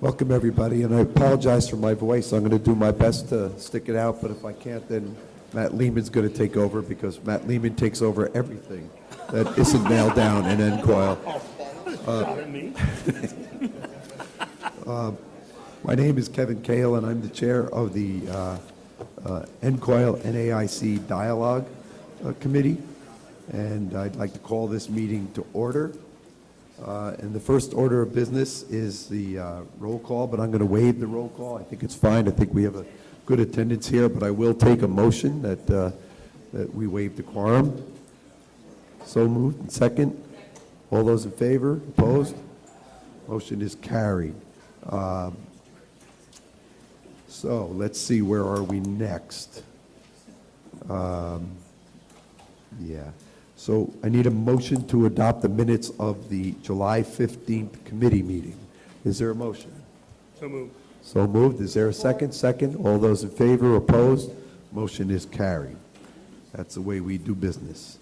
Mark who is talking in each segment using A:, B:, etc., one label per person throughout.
A: Welcome, everybody, and I apologize for my voice. I'm going to do my best to stick it out, but if I can't, then Matt Lehman's going to take over, because Matt Lehman takes over everything that isn't nailed down in NCOIL. My name is Kevin Cale, and I'm the chair of the NCOIL-NAIC Dialogue Committee, and I'd like to call this meeting to order. And the first order of business is the roll call, but I'm going to waive the roll call. I think it's fine. I think we have a good attendance here, but I will take a motion that that we waive the quorum. So moved. And second. All those in favor? Opposed? Motion is carried. So let's see, where are we next? Yeah. So I need a motion to adopt the minutes of the July 15th committee meeting. Is there a motion?
B: So moved.
A: So moved. Is there a second? Second. All those in favor? Opposed? Motion is carried. That's the way we do business.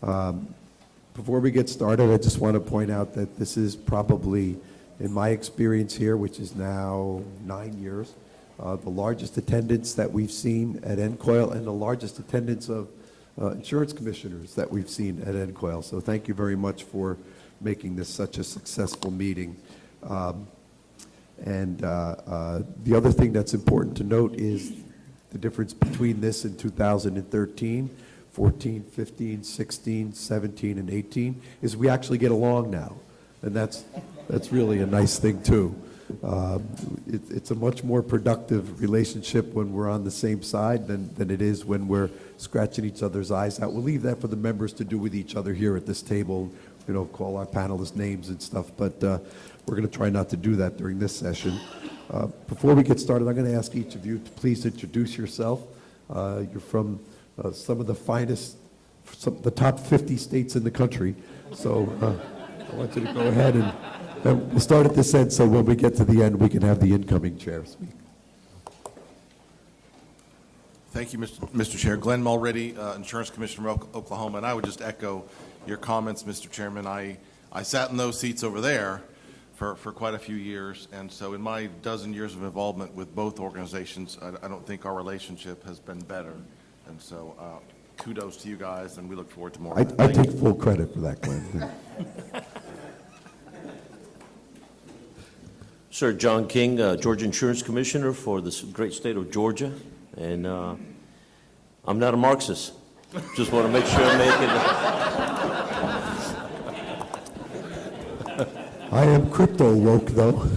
A: Before we get started, I just want to point out that this is probably, in my experience here, which is now 9 years, the largest attendance that we've seen at NCOIL, and the largest attendance of insurance commissioners that we've seen at NCOIL. So thank you very much for making this such a successful meeting. The other thing that's important to note is the difference between this and 2013, 14, 15, 16, 17, and 18 is we actually get along now. And that's really a nice thing too. It's a much more productive relationship when we're on the same side than it is when we're scratching each other's eyes out. We'll leave that for the members to do with each other here at this table, you know, call our panelists names and stuff, but we're going to try not to do that during this session. Before we get started, I'm going to ask each of you to please introduce yourself. You're from some of the finest, the top 50 states in the country, so I want you to go ahead and we'll start at this end, so when we get to the end, we can have the incoming chair speak.
C: Thank you, Mr. Chair. Glenn Mulready, Insurance Commissioner of Oklahoma, and I would just echo your comments, Mr. Chairman. I sat in those seats over there for quite a few years, and so in my dozen years of involvement with both organizations, I don't think our relationship has been better. And so kudos to you guys, and we look forward to more.
A: I take full credit for that, Glenn.
D: Sir, John King, Georgia Insurance Commissioner for the great state of Georgia, and I'm not a Marxist. Just want to make sure I make it.
A: I am crypto woke, though.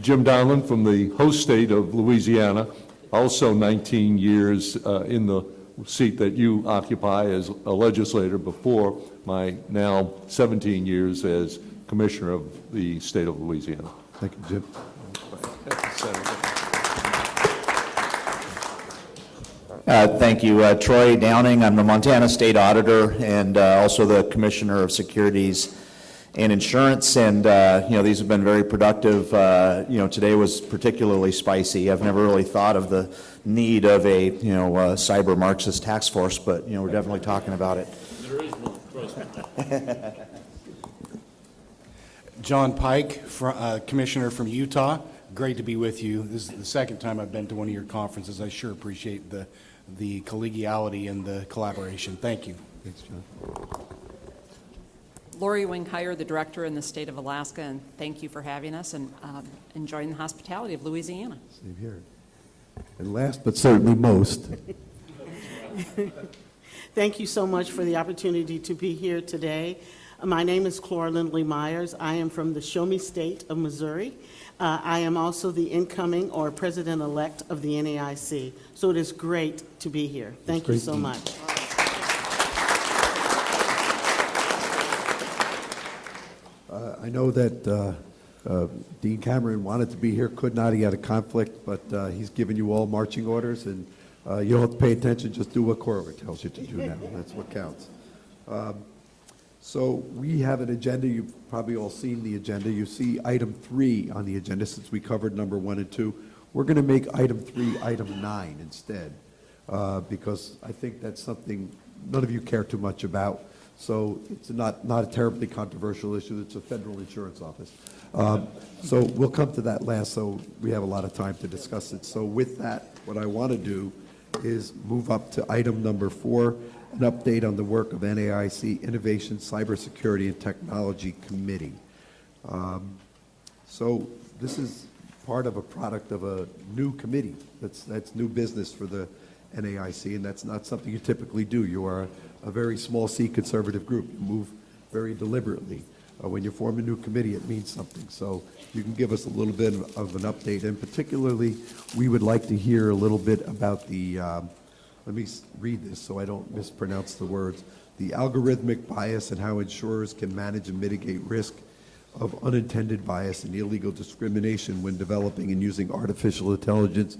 E: Jim Donlin from the host state of Louisiana, also 19 years in the seat that you occupy as a legislator before my now 17 years as Commissioner of the state of Louisiana.
A: Thank you, Jim.
F: Thank you. Troy Downing. I'm the Montana State Auditor and also the Commissioner of Securities and Insurance. And, these have been very productive. Today was particularly spicy. I've never really thought of the need of a, cyber Marxist task force, but, we're definitely talking about it.
D: There is one, trust me.
B: John Pike, Commissioner from Utah. Great to be with you. This is the second time I've been to one of your conferences. I sure appreciate the collegiality and the collaboration. Thank you.
A: Thanks, John.
G: Lori Wingheyer, the director in the state of Alaska, and thank you for having us and enjoying the hospitality of Louisiana.
A: Same here. And last but certainly most,
H: Thank you so much for the opportunity to be here today. My name is Clara Lindley Myers. I am from the Show Me State of Missouri. I am also the incoming or president-elect of the NAIC. So it is great to be here. Thank you so much.
A: I know that Dean Cameron wanted to be here, could not. He had a conflict, but he's given you all marching orders, and you don't have to pay attention. Just do what Cora tells you to do now. That's what counts. So we have an agenda. You've probably all seen the agenda. You see item 3 on the agenda since we covered number 1 and 2. We're going to make item 3 item 9 instead because I think that's something none of you care too much about. So it's not a terribly controversial issue. It's a federal insurance office. So we'll come to that last, so we have a lot of time to discuss it. So with that, what I want to do is move up to item number 4, an update on the work of NAIC Innovation, Cybersecurity, and Technology Committee. So this is part of a product of a new committee. That's new business for the NAIC, and that's not something you typically do. You are a very small C conservative group. You move very deliberately. When you form a new committee, it means something. So you can give us a little bit of an update, and particularly, we would like to hear a little bit about the, let me read this so I don't mispronounce the words, the algorithmic bias and how insurers can manage and mitigate risk of unintended bias and illegal discrimination when developing and using artificial intelligence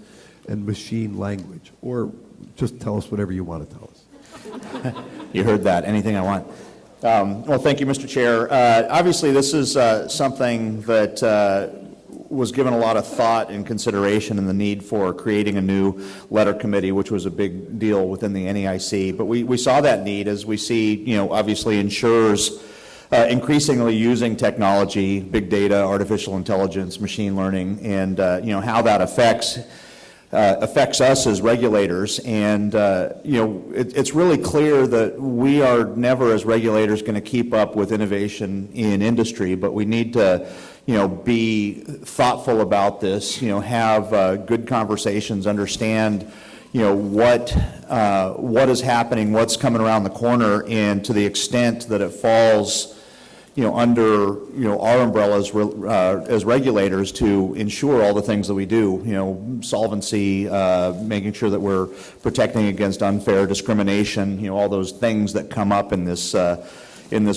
A: and machine language. Or just tell us whatever you want to tell us.
F: You heard that. Anything I want. Well, thank you, Mr. Chair. Obviously, this is something that was given a lot of thought and consideration in the need for creating a new letter committee, which was a big deal within the NAIC. But we saw that need as we see, obviously insurers increasingly using technology, big data, artificial intelligence, machine learning, and how that affects us as regulators. And it's really clear that we are never as regulators going to keep up with innovation in industry, but we need to be thoughtful about this, have good conversations, understand what is happening, what's coming around the corner, and to the extent that it falls under our umbrellas as regulators to ensure all the things that we do, solvency, making sure that we're protecting against unfair discrimination, all those things that come up in this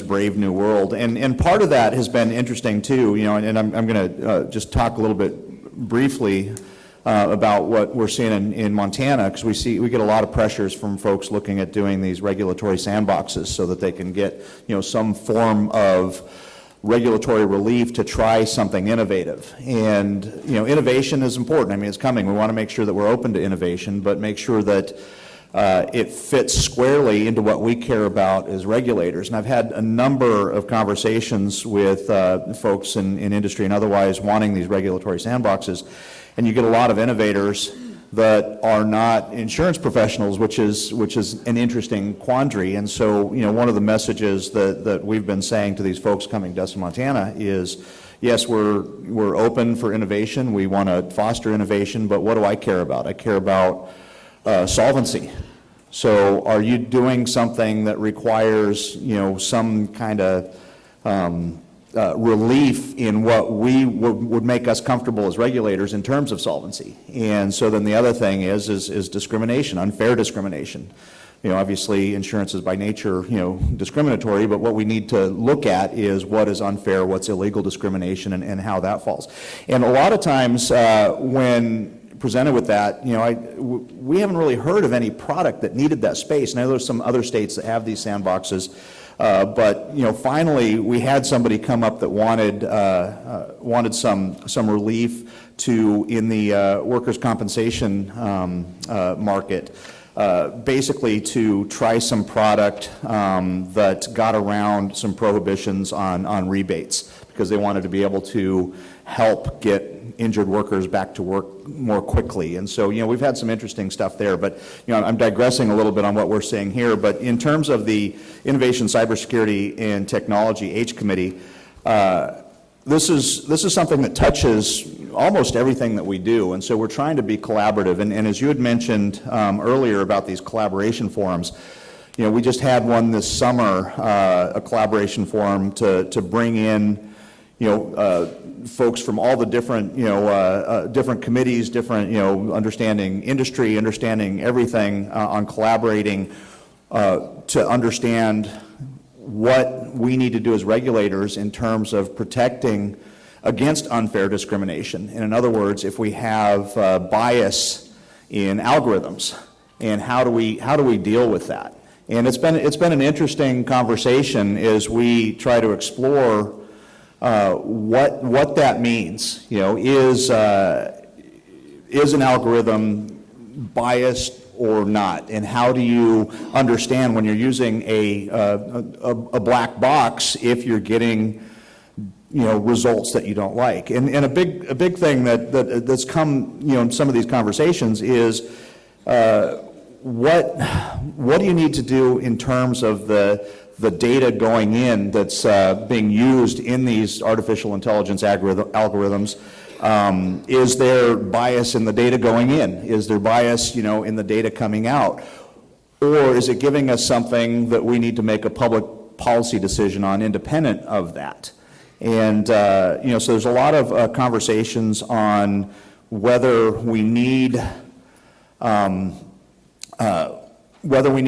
F: brave new world. And part of that has been interesting too, and I'm going to just talk a little bit briefly about what we're seeing in Montana, because we get a lot of pressures from folks looking at doing these regulatory sandboxes so that they can get some form of regulatory relief to try something innovative. And innovation is important. I mean, it's coming. We want to make sure that we're open to innovation, but make sure that it fits squarely into what we care about as regulators. And I've had a number of conversations with folks in industry and otherwise wanting these regulatory sandboxes. And you get a lot of innovators that are not insurance professionals, which is an interesting quandary. And so, one of the messages that we've been saying to these folks coming to us in Montana is, yes, we're open for innovation. We want to foster innovation, but what do I care about? I care about solvency. So, are you doing something that requires, some kind of relief in what we would make us comfortable as regulators in terms of solvency? And so then the other thing is discrimination, unfair discrimination. Obviously insurance is by nature, discriminatory, but what we need to look at is what is unfair, what's illegal discrimination, and how that falls. And a lot of times when presented with that, we haven't really heard of any product that needed that space. And I know there's some other states that have these sandboxes. But finally, we had somebody come up that wanted some relief in the workers' compensation market, basically to try some product that got around some prohibitions on rebates, because they wanted to be able to help get injured workers back to work more quickly. And so, we've had some interesting stuff there, but, I'm digressing a little bit on what we're saying here, but in terms of the Innovation, Cybersecurity, and Technology H Committee, this is something that touches almost everything that we do, and so we're trying to be collaborative. And as you had mentioned earlier about these collaboration forums, we just had one this summer, a collaboration forum to bring in, folks from all the different, different committees, different, understanding industry, understanding everything on collaborating to understand what we need to do as regulators in terms of protecting against unfair discrimination. And in other words, if we have bias in algorithms, and how do we deal with that? And it's been an interesting conversation as we try to explore what that means. Is an algorithm biased or not? And how do you understand when you're using a black box if you're getting results that you don't like? And a big thing that's come, in some of these conversations is what do you need to do in terms of the data going in that's being used in these artificial intelligence algorithms? Is there bias in the data going in? Is there bias, in the data coming out? Or is it giving us something that we need to make a public policy decision on independent of that? And, so there's a lot of conversations on whether we need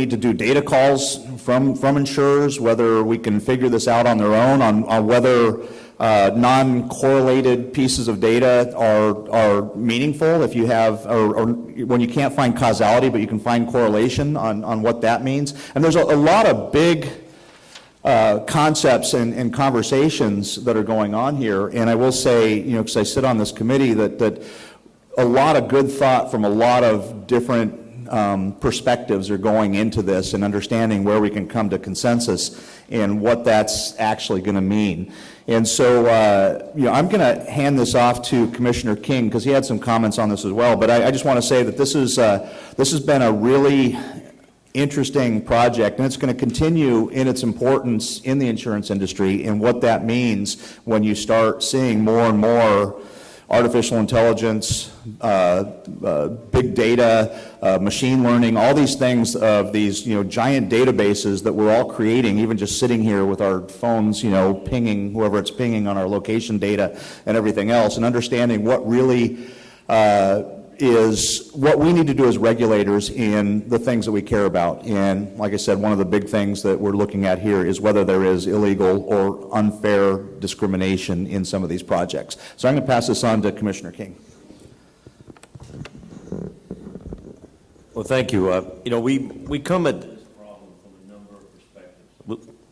F: to do data calls from insurers, whether we can figure this out on their own, on whether non-correlated pieces of data are meaningful if you have, or when you can't find causality, but you can find correlation on what that means. And there's a lot of big concepts and conversations that are going on here. And I will say, because I sit on this committee, that a lot of good thought from a lot of different perspectives are going into this and understanding where we can come to consensus and what that's actually going to mean. And so, I'm going to hand this off to Commissioner King because he had some comments on this as well. But I just want to say that this has been a really interesting project, and it's going to continue in its importance in the insurance industry and what that means when you start seeing more and more artificial intelligence, big data, machine learning, all these things of these giant databases that we're all creating, even just sitting here with our phones, pinging whoever it's pinging on our location data and everything else, and understanding what really is what we need to do as regulators in the things that we care about. And like I said, one of the big things that we're looking at here is whether there is illegal or unfair discrimination in some of these projects. So I'm going to pass this on to Commissioner King.
D: Well, thank you. We come at this problem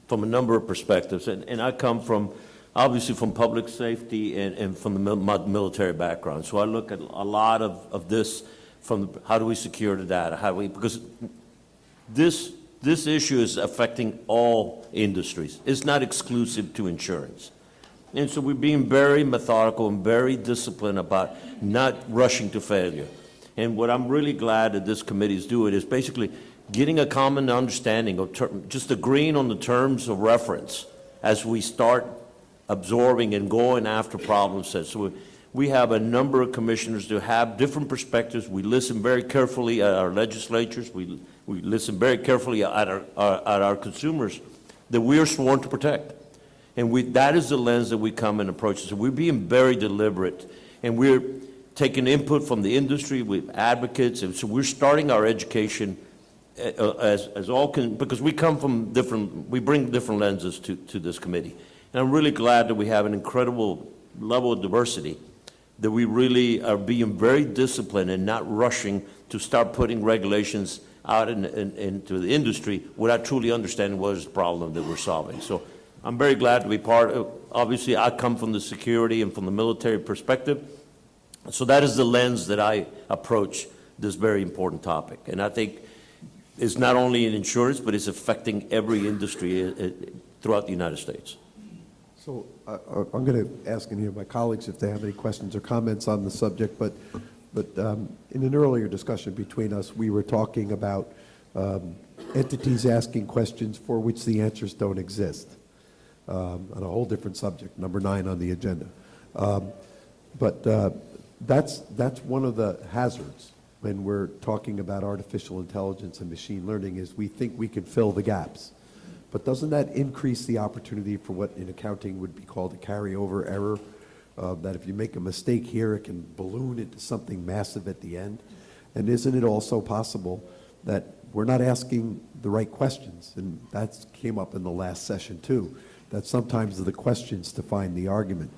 D: from a number of perspectives, and I come from, obviously, from public safety and from the military background. So I look at a lot of this from how do we secure the data? Because this issue is affecting all industries. It's not exclusive to insurance. And so we're being very methodical and very disciplined about not rushing to failure. And what I'm really glad that this committee is doing is basically getting a common understanding of just agreeing on the terms of reference as we start absorbing and going after problem sets. So we have a number of commissioners who have different perspectives. We listen very carefully at our legislatures. We listen very carefully at our consumers that we are sworn to protect. And that is the lens that we come and approach. So we're being very deliberate, and we're taking input from the industry with advocates, and so we're starting our education as all can, because we come from we bring different lenses to this committee. And I'm really glad that we have an incredible level of diversity, that we really are being very disciplined and not rushing to start putting regulations out into the industry without truly understanding what is the problem that we're solving. So I'm very glad to be part of. Obviously, I come from the security and from the military perspective. So that is the lens that I approach this very important topic. And I think it's not only in insurance, but it's affecting every industry throughout the United States.
A: So I'm going to ask any of my colleagues if they have any questions or comments on the subject, but in an earlier discussion between us, we were talking about entities asking questions for which the answers don't exist, on a whole different subject, number 9 on the agenda. That's one of the hazards when we're talking about artificial intelligence and machine learning is we think we can fill the gaps. But doesn't that increase the opportunity for what in accounting would be called a carryover error? That if you make a mistake here, it can balloon into something massive at the end? And isn't it also possible that we're not asking the right questions? And that came up in the last session too, that sometimes the questions define the argument.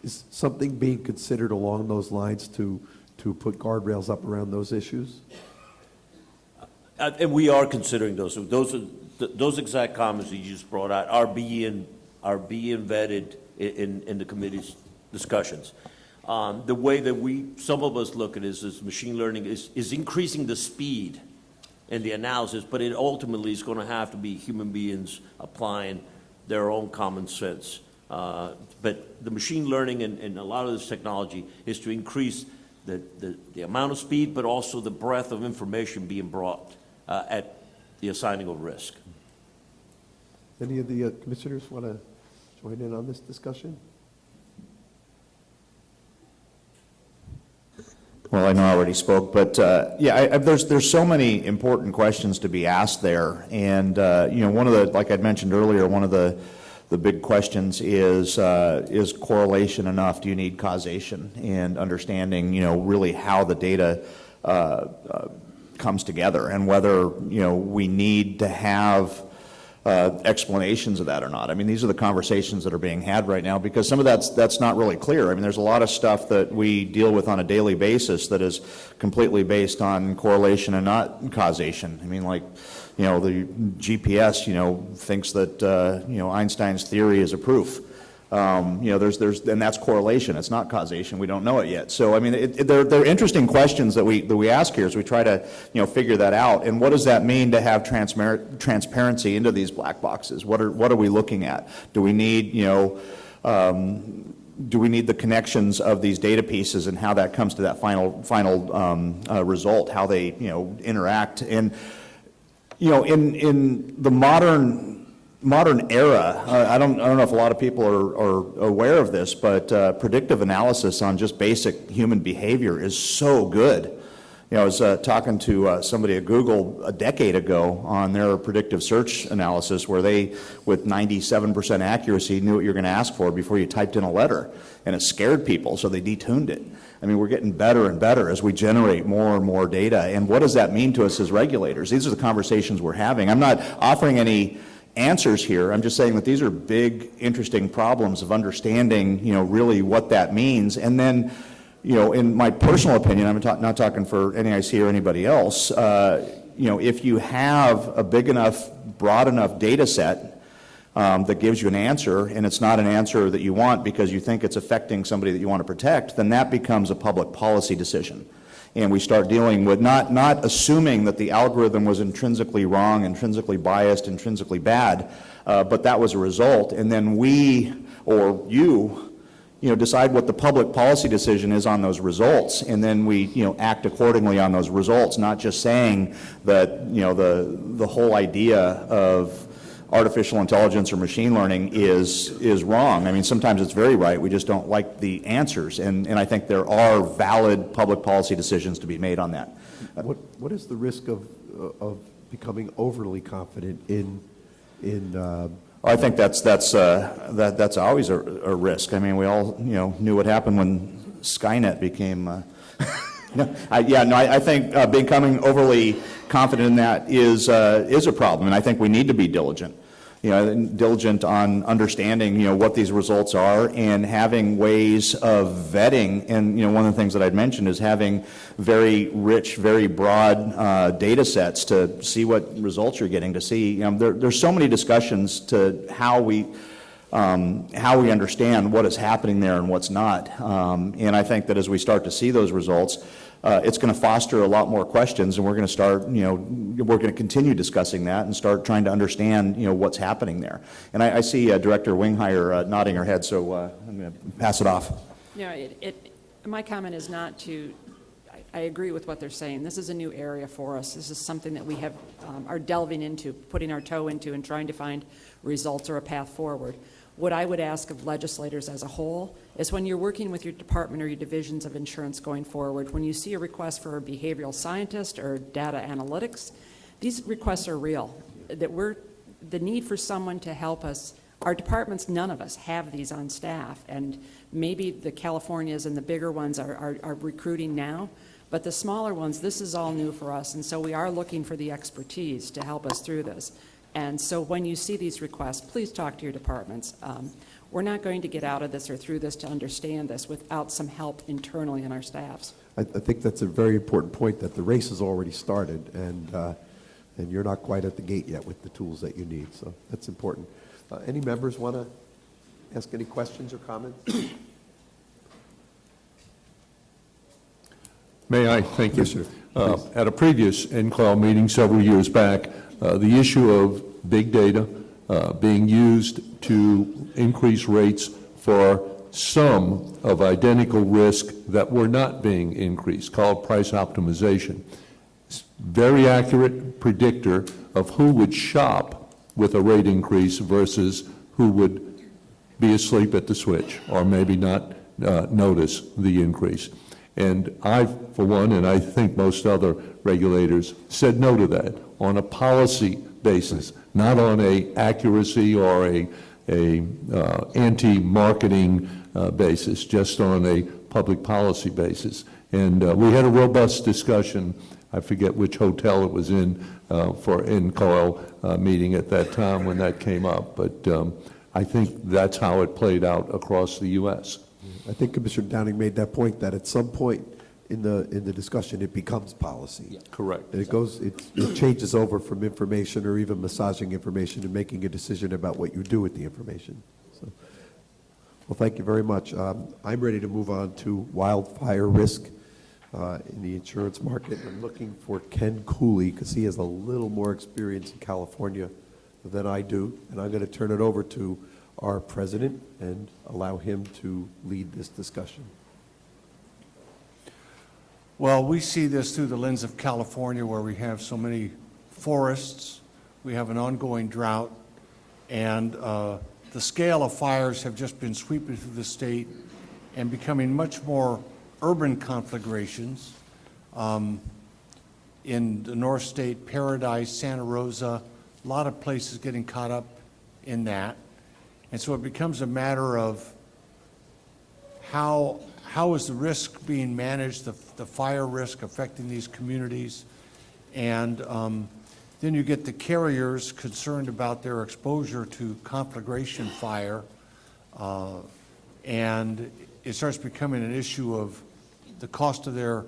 A: Is something being considered along those lines to put guardrails up around those issues?
D: And we are considering those. Those exact comments that you just brought out are being vetted in the committee's discussions. The way that some of us look at it is machine learning is increasing the speed in the analysis, but it ultimately is going to have to be human beings applying their own common sense. But the machine learning and a lot of this technology is to increase the amount of speed, but also the breadth of information being brought at the assigning of risk.
A: Any of the commissioners want to join in on this discussion?
F: Well, I know I already spoke, but there's so many important questions to be asked there, and one of the, like I'd mentioned earlier, one of the big questions is correlation enough? Do you need causation and understanding, really how the data comes together, and whether we need to have explanations of that or not. I mean, these are the conversations that are being had right now, because some of that's not really clear. I mean, there's a lot of stuff that we deal with on a daily basis that is completely based on correlation and not causation. I mean, like, the GPS, thinks that, Einstein's theory is a proof. And that's correlation. It's not causation. We don't know it yet. So, I mean, they're interesting questions that we ask here as we try to, figure that out. And what does that mean to have transparency into these black boxes? What are we looking at? Do we need, do we need the connections of these data pieces and how that comes to that final result, how they, interact? And, in the modern era, I don't know if a lot of people are aware of this, but predictive analysis on just basic human behavior is so good. I was talking to somebody at Google a decade ago on their predictive search analysis, where they, with 97% accuracy, knew what you're going to ask for before you typed in a letter, and it scared people, so they detuned it. I mean, we're getting better and better as we generate more and more data. And what does that mean to us as regulators? These are the conversations we're having. I'm not offering any answers here. I'm just saying that these are big, interesting problems of understanding, really what that means. And then, in my personal opinion, I'm not talking for NAIC or anybody else, if you have a big enough, broad enough data set that gives you an answer, and it's not an answer that you want because you think it's affecting somebody that you want to protect, then that becomes a public policy decision. And we start dealing with not assuming that the algorithm was intrinsically wrong, intrinsically biased, intrinsically bad, but that was a result. And then we, or you, decide what the public policy decision is on those results, and then we, act accordingly on those results, not just saying that, the whole idea of artificial intelligence or machine learning is wrong. I mean, sometimes it's very right. We just don't like the answers, and I think there are valid public policy decisions to be made on that.
A: What is the risk of becoming overly confident in
F: I think that's always a risk. I mean, we all knew what happened when Skynet became. I think becoming overly confident in that is a problem, and I think we need to be diligent. Diligent on understanding, what these results are, and having ways of vetting. And, one of the things that I'd mentioned is having very rich, very broad data sets to see what results you're getting, to see, there's so many discussions to how we understand what is happening there and what's not. And I think that as we start to see those results, it's going to foster a lot more questions, and we're going to start, we're going to continue discussing that and start trying to understand, what's happening there. And I see Director Winghire nodding her head, so I'm going to pass it off.
G: My comment is not to, I agree with what they're saying. This is a new area for us. This is something that we have, are delving into, putting our toe into, and trying to find results or a path forward. What I would ask of legislators as a whole is, when you're working with your department or your divisions of insurance going forward, when you see a request for a behavioral scientist or data analytics, these requests are real. The need for someone to help us, our departments, none of us have these on staff, and maybe the Californias and the bigger ones are recruiting now, but the smaller ones, this is all new for us, and so we are looking for the expertise to help us through this. And so when you see these requests, please talk to your departments. We're not going to get out of this or through this to understand this without some help internally in our staffs.
A: I think that's a very important point, that the race has already started, and you're not quite at the gate yet with the tools that you need. So that's important. Any members want to ask any questions or comments?
E: May I? Thank you.
A: Yes, sir.
E: At a previous NCOIL meeting several years back, the issue of big data being used to increase rates for some of identical risk that were not being increased, called price optimization. Very accurate predictor of who would shop with a rate increase versus who would be asleep at the switch or maybe not notice the increase. And I, for one, and I think most other regulators, said no to that on a policy basis, not on a accuracy or a anti-marketing basis, just on a public policy basis. And we had a robust discussion. I forget which hotel it was in for NCOIL meeting at that time when that came up, but I think that's how it played out across the U.S.
A: I think Commissioner Downing made that point, that at some point in the discussion, it becomes policy.
E: Correct.
A: And it changes over from information or even massaging information and making a decision about what you do with the information. So, well, thank you very much. I'm ready to move on to wildfire risk in the insurance market. I'm looking for Ken Cooley because he has a little more experience in California than I do, and I'm going to turn it over to our president and allow him to lead this discussion.
I: Well, we see this through the lens of California, where we have so many forests, we have an ongoing drought, and the scale of fires have just been sweeping through the state and becoming much more urban conflagrations. In the North State, Paradise, Santa Rosa, a lot of places getting caught up in that. And so it becomes a matter of how is the risk being managed, the fire risk affecting these communities. And then you get the carriers concerned about their exposure to conflagration fire. And it starts becoming an issue of the cost of their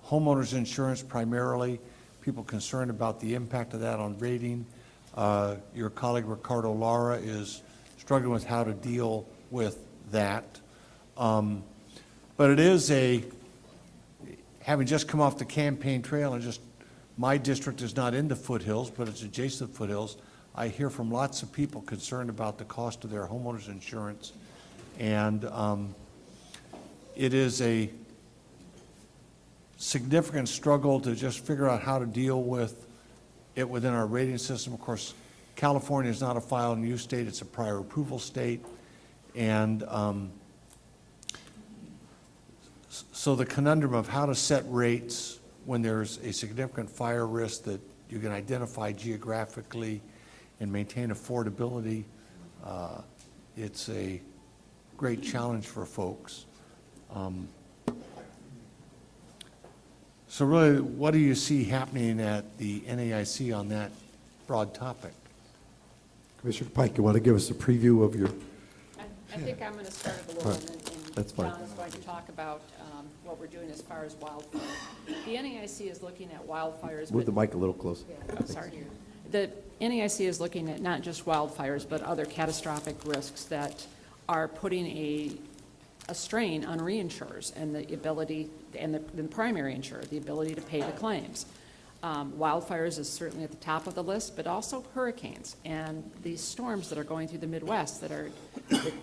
I: homeowners insurance primarily, people concerned about the impact of that on rating. Your colleague Ricardo Lara is struggling with how to deal with that. But it is having just come off the campaign trail, and my district is not in the foothills, but it's adjacent to the foothills. I hear from lots of people concerned about the cost of their homeowners insurance. And it is a significant struggle to just figure out how to deal with it within our rating system. Of course, California is not a file and use state, it's a prior approval state. And so the conundrum of how to set rates when there's a significant fire risk that you can identify geographically and maintain affordability, it's a great challenge for folks. So really, what do you see happening at the NAIC on that broad topic?
A: Commissioner Pike, you want to give us a preview of your...
G: I think I'm going to start a little, and
A: That's fine.
G: John is going to talk about what we're doing as far as wildfires. The NAIC is looking at wildfires.
A: Move the mic a little closer.
G: Oh, sorry. The NAIC is looking at not just wildfires, but other catastrophic risks that are putting a strain on reinsurers and the ability, and the primary insurer, the ability to pay the claims. Wildfires is certainly at the top of the list, but also hurricanes and these storms that are going through the Midwest, that are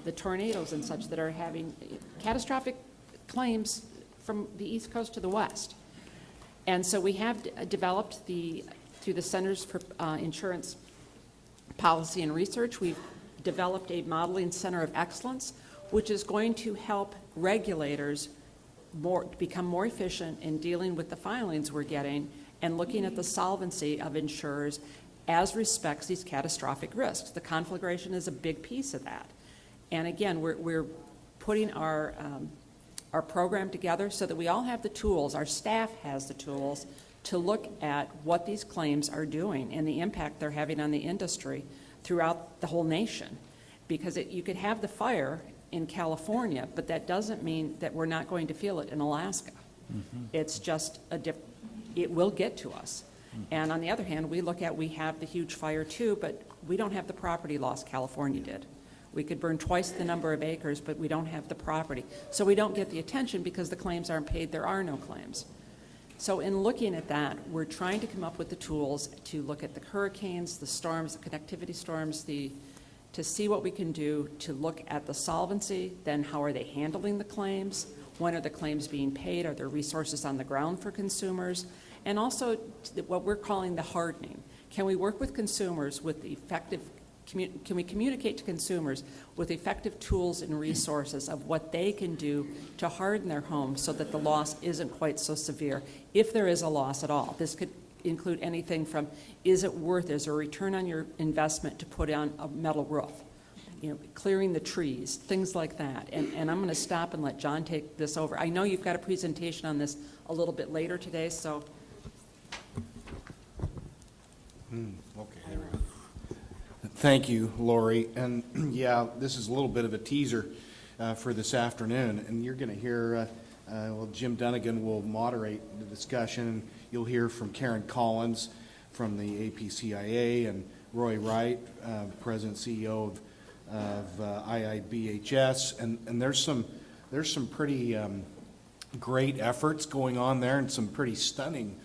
G: the tornadoes and such that are having catastrophic claims from the East Coast to the West. And so we have developed through the Centers for Insurance Policy and Research, we've developed a modeling center of excellence, which is going to help regulators become more efficient in dealing with the filings we're getting and looking at the solvency of insurers as respects these catastrophic risks. The conflagration is a big piece of that. And again, we're putting our program together so that we all have the tools, our staff has the tools to look at what these claims are doing and the impact they're having on the industry throughout the whole nation. Because you could have the fire in California, but that doesn't mean that we're not going to feel it in Alaska. Mm-hmm. It's just it will get to us. Mm-hmm. And on the other hand, we have the huge fire too, but we don't have the property loss California did. We could burn twice the number of acres, but we don't have the property. So we don't get the attention because the claims aren't paid, there are no claims. So in looking at that, we're trying to come up with the tools to look at the hurricanes, the storms, the connectivity storms, to see what we can do to look at the solvency, then how are they handling the claims, when are the claims being paid, are there resources on the ground for consumers, and also what we're calling the hardening. Can we work with consumers with effective, can we communicate to consumers with effective tools and resources of what they can do to harden their homes so that the loss isn't quite so severe, if there is a loss at all? This could include anything from, is it worth, is there a return on your investment to put on a metal roof? You know, clearing the trees, things like that. And I'm going to stop and let John take this over. I know you've got a presentation on this a little bit later today, so.
B: Okay, there we go. Thank you, Lori. And yeah, this is a little bit of a teaser for this afternoon. And you're going to hear, well, Jim Dunnigan will moderate the discussion. You'll hear from Karen Collins from the APCIA and Roy Wright, President and CEO of IIBHS. And there's some pretty great efforts going on there and some pretty stunning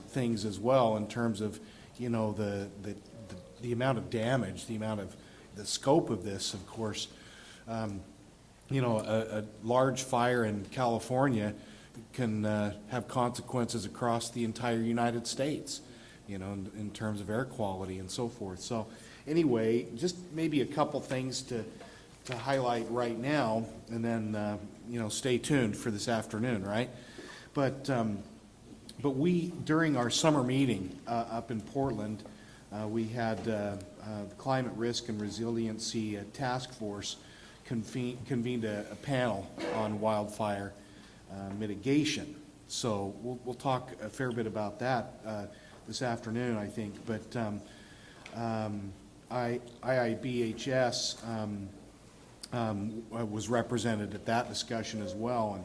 B: things as well in terms of, you know, the amount of damage, the scope of this, of course. You know, a large fire in California can have consequences across the entire United States, you know, in terms of air quality and so forth. So anyway, just maybe a couple things to highlight right now, and then, you know, stay tuned for this afternoon, right? But we, during our summer meeting up in Portland, we had the Climate Risk and Resiliency Task Force convened a panel on wildfire mitigation. So we'll talk a fair bit about that this afternoon, I think. But IIBHS was represented at that discussion as well,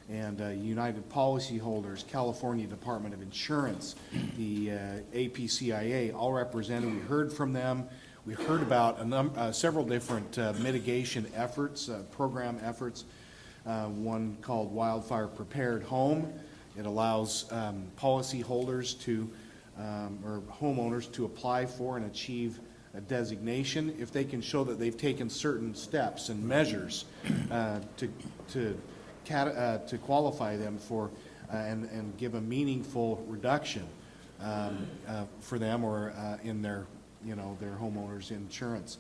B: and United Policyholders, California Department of Insurance, the APCIA, all represented. We heard from them. We heard about several different mitigation efforts, program efforts. One called Wildfire Prepared Home. It allows policyholders to, or homeowners to apply for and achieve a designation if they can show that they've taken certain steps and measures to qualify them for and give a meaningful reduction for them or in their, you know, their homeowners insurance.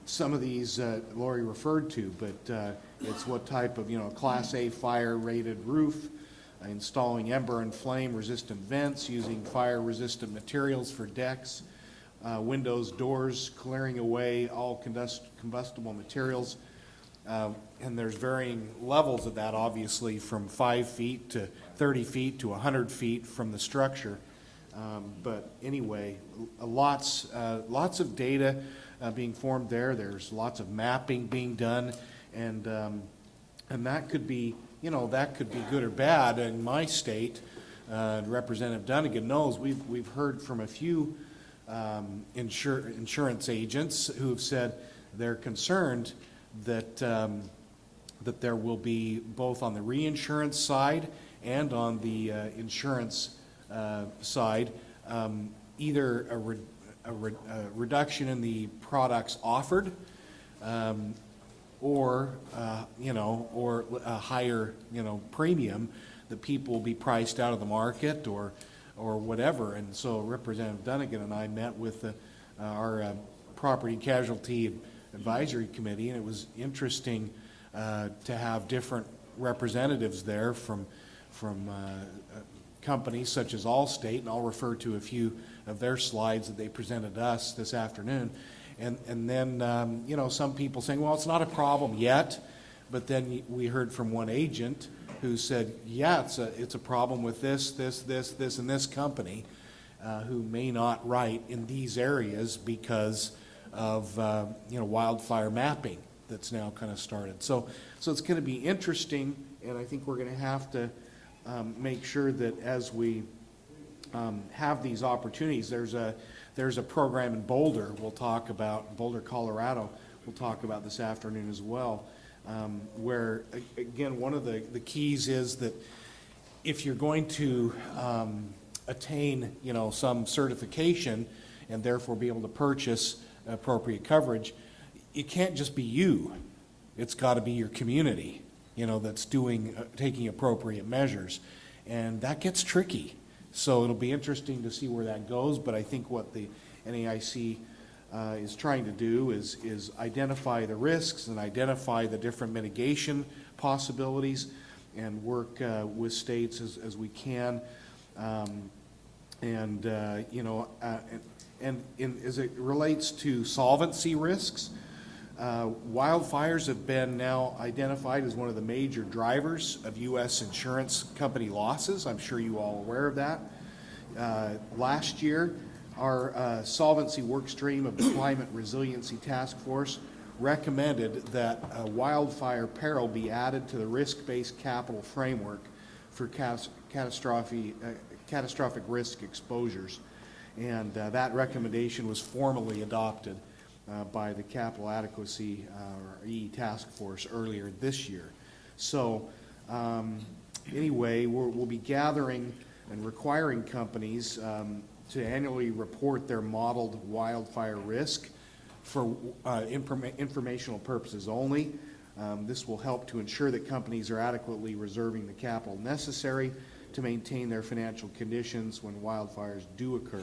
B: Some of these Lori referred to, but it's what type of, you know, Class A fire rated roof, installing ember and flame resistant vents, using fire resistant materials for decks, windows, doors, clearing away all combustible materials. And there's varying levels of that, obviously, from 5 feet to 30 feet to 100 feet from the structure. But anyway, lots of data being formed there. There's lots of mapping being done, and that could be, you know, that could be good or bad. In my state, Representative Dunnigan knows we've heard from a few insurance agents who have said they're concerned that that there will be, both on the reinsurance side and on the insurance side, either a reduction in the products offered, or you know, or a higher, you know, premium that people will be priced out of the market or whatever. And so Representative Dunnigan and I met with our Property Casualty Advisory Committee, and it was interesting to have different representatives there from companies such as Allstate, and I'll refer to a few of their slides that they presented us this afternoon. And then, you know, some people saying, well, it's not a problem yet, but then we heard from one agent who said, yeah, it's a problem with this, and this company who may not write in these areas because of, you know, wildfire mapping that's now kind of started. So it's going to be interesting, and I think we're going to have to make sure that as we have these opportunities, there's a program in Boulder, we'll talk about, Boulder, Colorado, we'll talk about this afternoon as well, where, again, one of the keys is that if you're going to attain, some certification and therefore be able to purchase appropriate coverage, it can't just be you. It's got to be your community, that's taking appropriate measures. And that gets tricky. So it'll be interesting to see where that goes, but I think what the NAIC is trying to do is identify the risks and identify the different mitigation possibilities and work with states as we can. And as it relates to solvency risks, wildfires have been now identified as one of the major drivers of U.S. insurance company losses. I'm sure you all are aware of that. Last year, our solvency work stream of the Climate Resiliency Task Force recommended that wildfire peril be added to the risk-based capital framework for catastrophic risk exposures. And that recommendation was formally adopted by the Capital Adequacy or E Task Force earlier this year. So anyway, we'll be gathering and requiring companies to annually report their modeled wildfire risk for informational purposes only. This will help to ensure that companies are adequately reserving the capital necessary to maintain their financial conditions when wildfires do occur.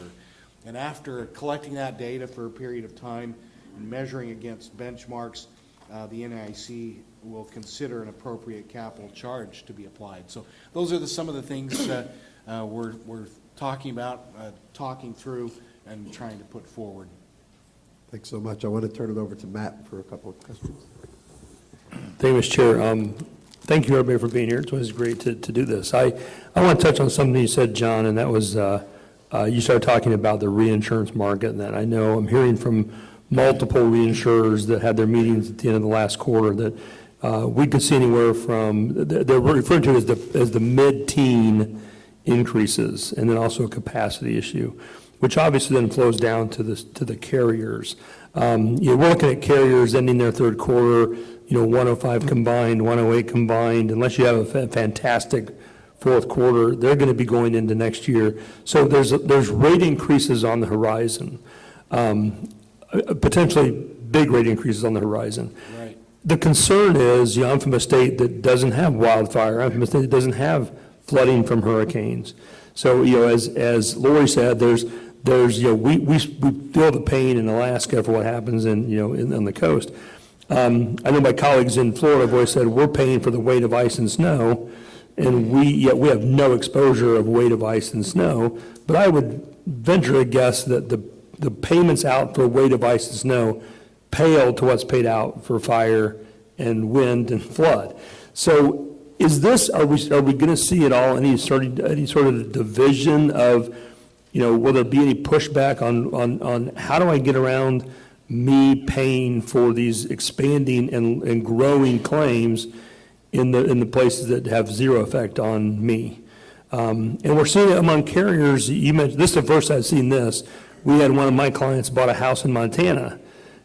B: And after collecting that data for a period of time and measuring against benchmarks, the NAIC will consider an appropriate capital charge to be applied. So those are some of the things that we're talking about, talking through, and trying to put forward.
A: Thanks so much. I want to turn it over to Matt for a couple of questions.
J: Thank you, Mr. Chair. Thank you, everybody, for being here. It's always great to do this. I want to touch on something you said, John, and that was you started talking about the reinsurance market, and that I know I'm hearing from multiple reinsurers that had their meetings at the end of the last quarter that we could see anywhere from, they're referring to it as the mid-teen increases, and then also a capacity issue, which obviously then flows down to the carriers. We're looking at carriers ending their third quarter, 105 combined, 108 combined. Unless you have a fantastic fourth quarter, they're going to be going into next year. So there's rate increases on the horizon, potentially big rate increases on the horizon.
B: Right.
J: The concern is, I'm from a state that doesn't have wildfire. I'm from a state that doesn't have flooding from hurricanes. So, as Lori said, we feel the pain in Alaska for what happens on the coast. I know my colleagues in Florida have always said we're paying for the weight of ice and snow, and we have no exposure of weight of ice and snow. But I would venture a guess that the payments out for weight of ice and snow pale to what's paid out for fire and wind and flood. So are we going to see at all any sort of division of, will there be any pushback on how do I get around me paying for these expanding and growing claims in the places that have zero effect on me? And we're seeing it among carriers. You mentioned, this is the first I've seen this. We had one of my clients bought a house in Montana.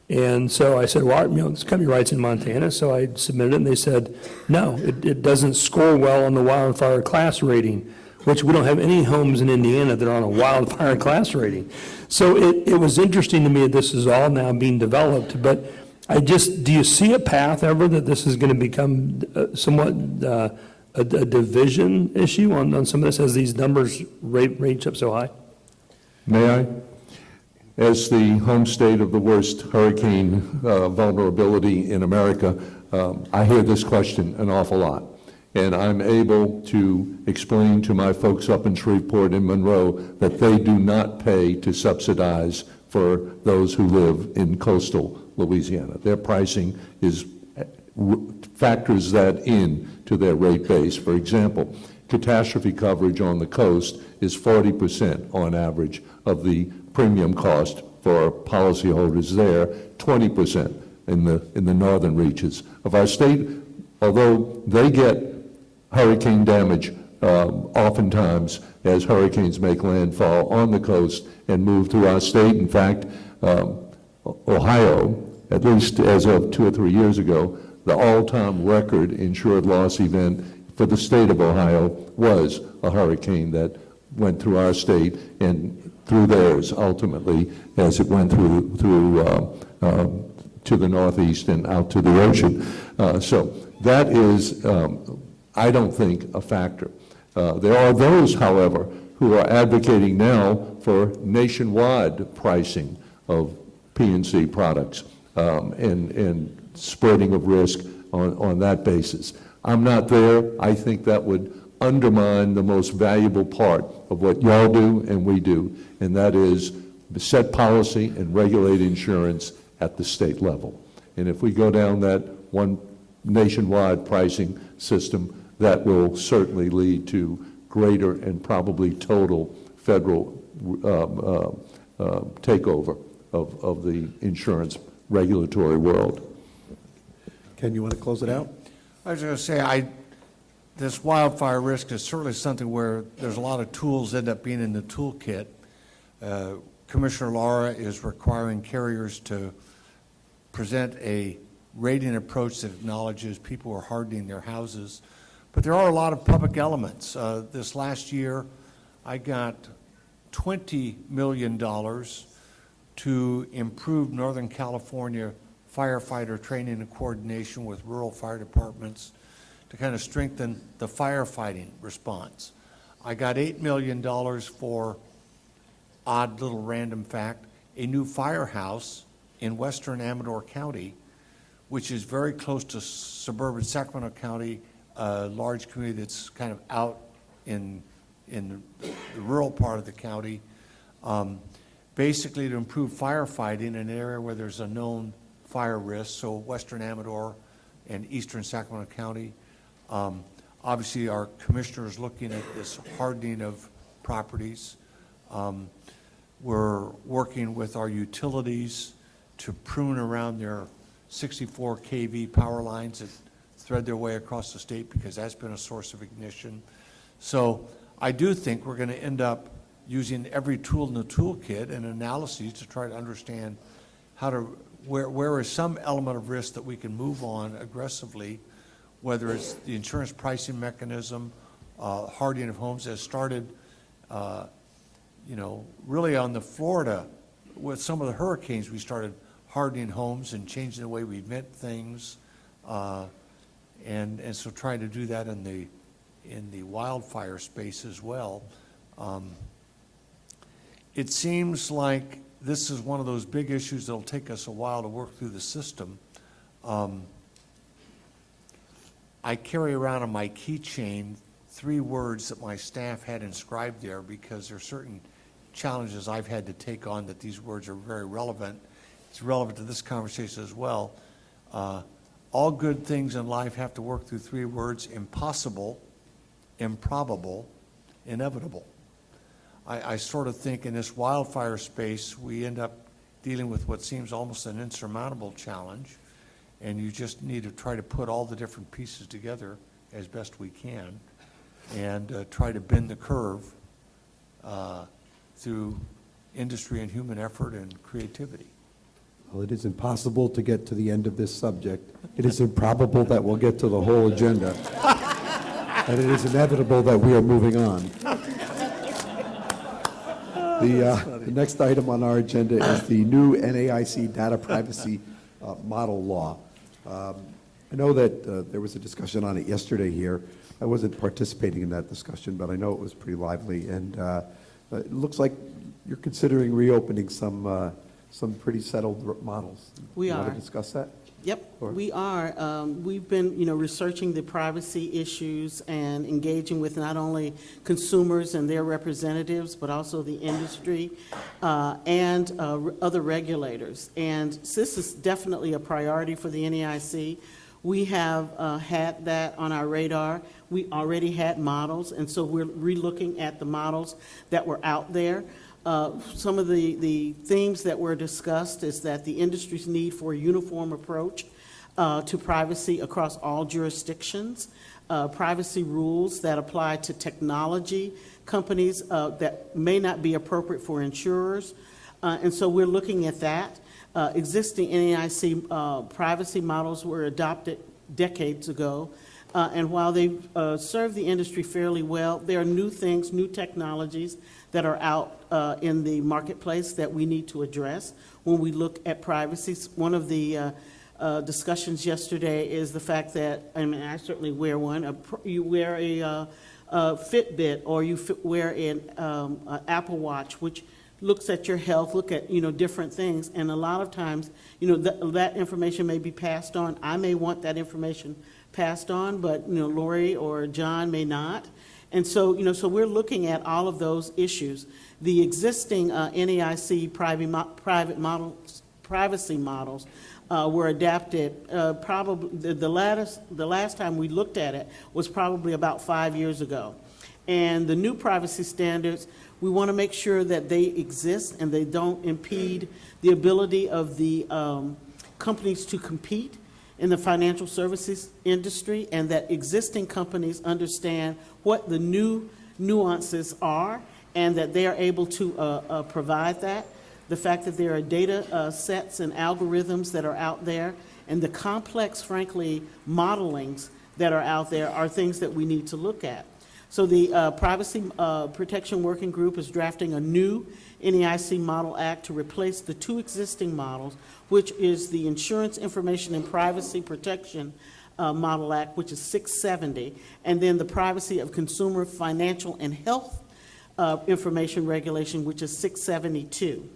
J: And so I said, well, this company writes in Montana. So I submitted it, and they said, no, it doesn't score well on the wildfire class rating, which we don't have any homes in Indiana that are on a wildfire class rating. So it was interesting to me that this is all now being developed. But do you see a path ever that this is going to become somewhat a division issue on some of this as these numbers range up so high?
E: May I? As the home state of the worst hurricane vulnerability in America, I hear this question an awful lot. And I'm able to explain to my folks up in Shreveport and Monroe that they do not pay to subsidize for those who live in coastal Louisiana. Their pricing factors that in to their rate base. For example, catastrophe coverage on the coast is 40% on average of the premium cost for policyholders there, 20% in the northern reaches of our state. Although they get hurricane damage oftentimes as hurricanes make landfall on the coast and move through our state. In fact, Ohio at least as of 2 or 3 years ago, the all-time record insured loss event for the state of Ohio was a hurricane that went through our state and through theirs ultimately as it went through to the northeast and out to the ocean. So that is, I don't think, a factor. There are those, however, who are advocating now for nationwide pricing of P&C products and spreading of risk on that basis. I'm not there. I think that would undermine the most valuable part of what y'all do and we do, and that is set policy and regulate insurance at the state level. And if we go down that one nationwide pricing system, that will certainly lead to greater and probably total federal takeover of the insurance regulatory world.
A: Ken, you want to close it out?
I: I was going to say, this wildfire risk is certainly something where there's a lot of tools end up being in the toolkit. Commissioner Lara is requiring carriers to present a rating approach that acknowledges people are hardening their houses. But there are a lot of public elements. This last year, I got $20 million to improve Northern California firefighter training and coordination with rural fire departments to kind of strengthen the firefighting response. I got $8 million for, odd little random fact, a new firehouse in western Amador County, which is very close to suburban Sacramento County, a large community that's kind of out in the rural part of the county, basically to improve firefighting in an area where there's a known fire risk, so western Amador and eastern Sacramento County. Obviously, our commissioner is looking at this hardening of properties. We're working with our utilities to prune around their 64 kV power lines that thread their way across the state, because that's been a source of ignition. So I do think we're going to end up using every tool in the toolkit and analyses to try to understand how to, where is some element of risk that we can move on aggressively, whether it's the insurance pricing mechanism, hardening of homes that started, really on the Florida, with some of the hurricanes, we started hardening homes and changing the way we vent things, and so trying to do that in the wildfire space as well. It seems like this is one of those big issues that'll take us a while to work through the system. I carry around on my keychain 3 words that my staff had inscribed there, because there are certain challenges I've had to take on that these words are very relevant. It's relevant to this conversation as well. All good things in life have to work through 3 words: impossible, improbable, inevitable. I sort of think in this wildfire space, we end up dealing with what seems almost an insurmountable challenge, and you just need to try to put all the different pieces together as best we can and try to bend the curve through industry and human effort and creativity.
A: Well, it is impossible to get to the end of this subject. It is improbable that we'll get to the whole agenda. And it is inevitable that we are moving on. The next item on our agenda is the new NAIC data privacy model law. I know that there was a discussion on it yesterday here. I wasn't participating in that discussion, but I know it was pretty lively. And it looks like you're considering reopening some pretty settled models.
H: We
A: You
H: are.
A: want to discuss that?
H: Yep,
A: Or-
H: we are. We've been, researching the privacy issues and engaging with not only consumers and their representatives, but also the industry and other regulators. And this is definitely a priority for the NAIC. We have had that on our radar. We already had models, and so we're relooking at the models that were out there. Some of the themes that were discussed is that the industry's need for a uniform approach to privacy across all jurisdictions, privacy rules that apply to technology companies that may not be appropriate for insurers. And so we're looking at that. Existing NAIC privacy models were adopted decades ago, and while they serve the industry fairly well, there are new things, new technologies that are out in the marketplace that we need to address when we look at privacy. One of the discussions yesterday is the fact that, I mean, I certainly wear one, you wear a Fitbit, or you wear an Apple Watch, which looks at your health, look at, different things, and a lot of times, that information may be passed on. I may want that information passed on, but, Lori or John may not. And so, so we're looking at all of those issues. The existing NAIC privacy models were adapted probably, the last time we looked at it was probably about 5 years ago. And the new privacy standards, we want to make sure that they exist and they don't impede the ability of the companies to compete in the financial services industry, and that existing companies understand what the new nuances are and that they are able to provide that. The fact that there are data sets and algorithms that are out there, and the complex, frankly, modelings that are out there are things that we need to look at. So the Privacy Protection Working Group is drafting a new NAIC Model Act to replace the two existing models, which is the Insurance Information and Privacy Protection Model Act, which is 670, and then the Privacy of Consumer Financial and Health Information Regulation, which is 672.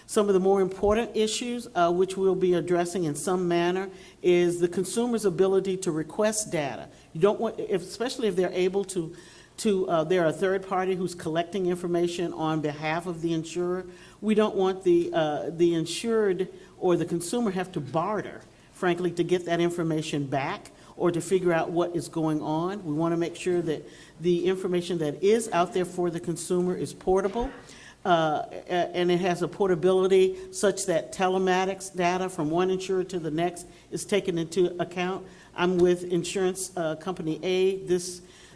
H: Some of the more important issues which we'll be addressing in some manner is the consumer's ability to request data. You don't want, especially if they're able to they're a third party who's collecting information on behalf of the insurer. We don't want the insured or the consumer have to barter, frankly, to get that information back or to figure out what is going on. We want to make sure that the information that is out there for the consumer is portable. And it has a portability such that telematics data from one insurer to the next is taken into account. I'm with insurance company A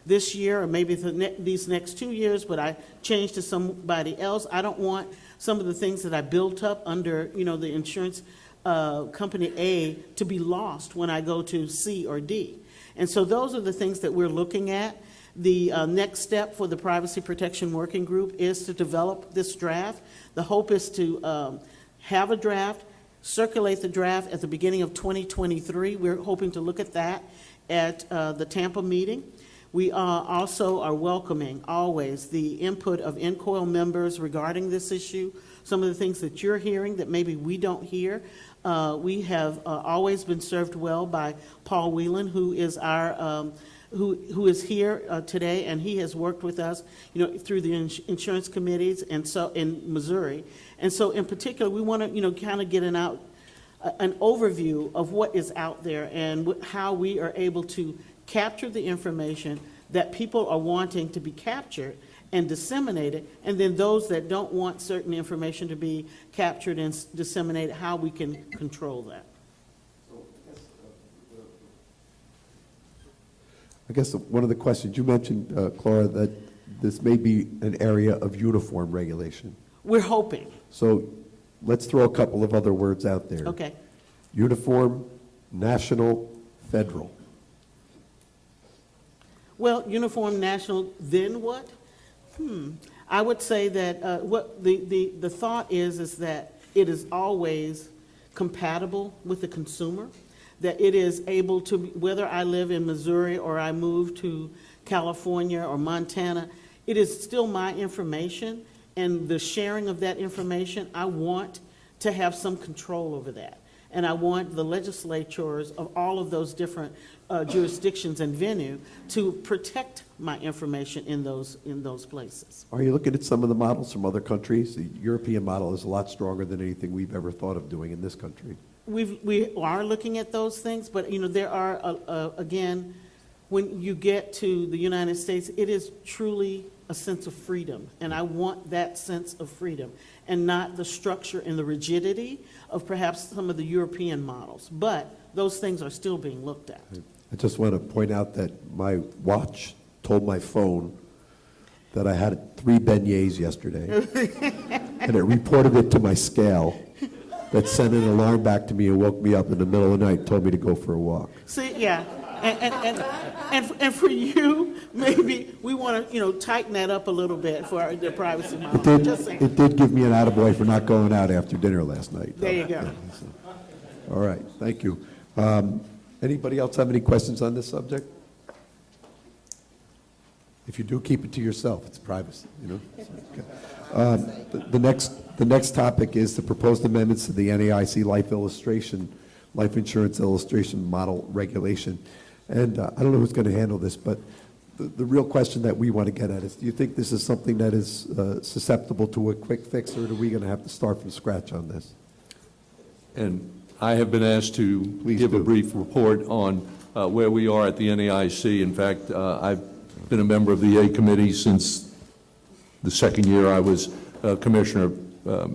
H: this year, or maybe these next 2 years, but I changed to somebody else. I don't want some of the things that I built up under, the insurance company A to be lost when I go to C or D. And so those are the things that we're looking at. The next step for the Privacy Protection Working Group is to develop this draft. The hope is to have a draft, circulate the draft at the beginning of 2023. We're hoping to look at that at the Tampa meeting. We also are welcoming always the input of NCOIL members regarding this issue. Some of the things that you're hearing that maybe we don't hear. We have always been served well by Paul Whelan, who is our who is here today, and he has worked with us, through the insurance committees, and so in Missouri. And so, in particular, we want to, kind of get an overview of what is out there and how we are able to capture the information that people are wanting to be captured and disseminated, and then those that don't want certain information to be captured and disseminated, how we can control that.
A: I guess one of the questions, you mentioned, Clara, that this may be an area of uniform regulation.
H: We're hoping.
A: So let's throw a couple of other words out there.
H: Okay.
A: Uniform, national, federal.
H: Well, uniform, national, then what? I would say that what the thought is that it is always compatible with the consumer, that it is able to, whether I live in Missouri or I move to California or Montana, it is still my information, and the sharing of that information, I want to have some control over that. And I want the legislatures of all of those different jurisdictions and venue to protect my information in those places.
A: Are you looking at some of the models from other countries? The European model is a lot stronger than anything we've ever thought of doing in this country.
H: We are looking at those things, but there are, again, when you get to the United States, it is truly a sense of freedom, and I want that sense of freedom, and not the structure and the rigidity of perhaps some of the European models. But those things are still being looked at.
A: I just want to point out that my watch told my phone that I had 3 beignets yesterday, and it reported it to my scale. that sent an alarm back to me and woke me up in the middle of the night and told me to go for a walk.
H: See, yeah, and for you, maybe we want to, tighten that up a little bit for the privacy model. Just saying.
A: It did give me an attaboy for not going out after dinner last night.
H: There you go.
A: Yeah, so. All right, thank you. Anybody else have any questions on this subject? If you do, keep it to yourself. It's privacy, Okay. The next topic is the proposed amendments to the NAIC life insurance illustration model regulation. And I don't know who's going to handle this, but the real question that we want to get at is, do you think this is something that is susceptible to a quick fix, or are we going to have to start from scratch on this?
E: And I have been asked to
A: Please
E: give a
A: do.
E: brief report on where we are at the NAIC. In fact, I've been a member of the A Committee since the second year I was commissioner